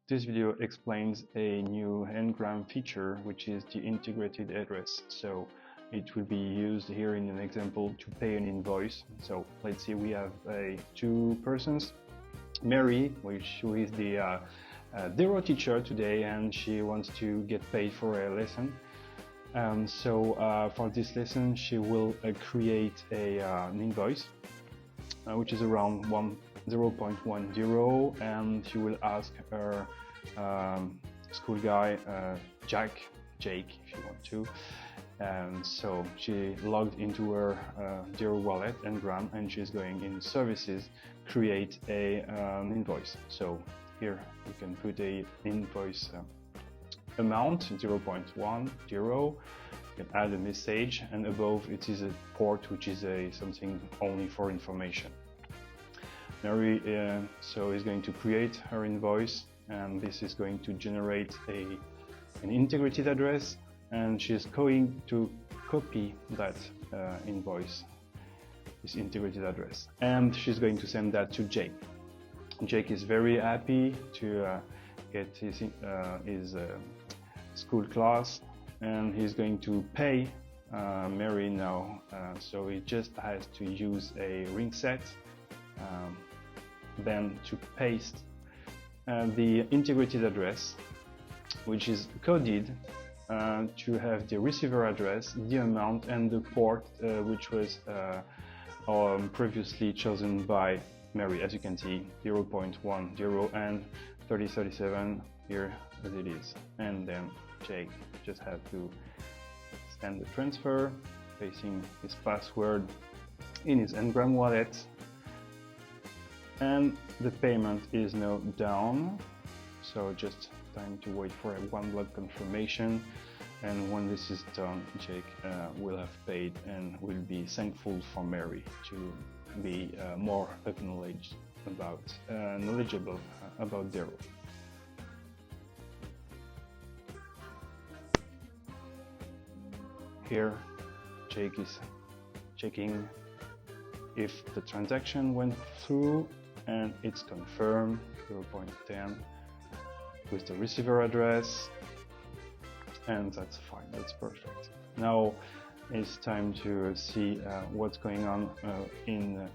This video explains a new Engram feature, which is the integrated address. So it will be used here in an example to pay an invoice. So let's say we have two persons, Mary, who is the DERO teacher today, and she wants to get paid for a lesson. For this lesson, she will create an invoice, which is around 0.10, and she will ask her school guy, Jake, if you want to. So she logged into her DERO wallet, Engram, and she's going in services, create an invoice. So here you can put a invoice amount 0.10. You can add a message, and above it is a port, which is something only for information. Mary is going to create her invoice, and this is going to generate an integrated address, and she's going to copy that invoice, this integrated address, and she's going to send that to Jake. Jake is very happy to get his school class, and he's going to pay Mary now. So he just has to use a ring set, then to paste the integrated address, which is coded to have the receiver address, the amount, and the port, which was previously chosen by Mary. As you can see, 0.10 and 3037 here as it is. And then Jake just has to send the transfer, placing his password in his Engram wallet, and the payment is now done. So just time to wait for a one block confirmation, and when this is done, Jake will have paid and will be thankful for Mary to be more knowledgeable about DERO. Here, Jake is checking if the transaction went through, and it's confirmed 0.10 with the receiver address, and that's fine, that's perfect. Now it's time to see what's going on in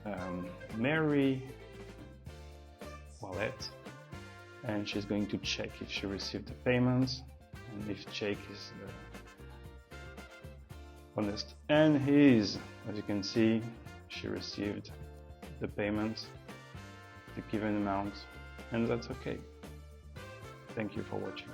Mary wallet, and she's going to check if she received the payments, and if Jake is honest, and he is. As you can see, she received the payment, the given amount, and that's okay. Thank you for watching.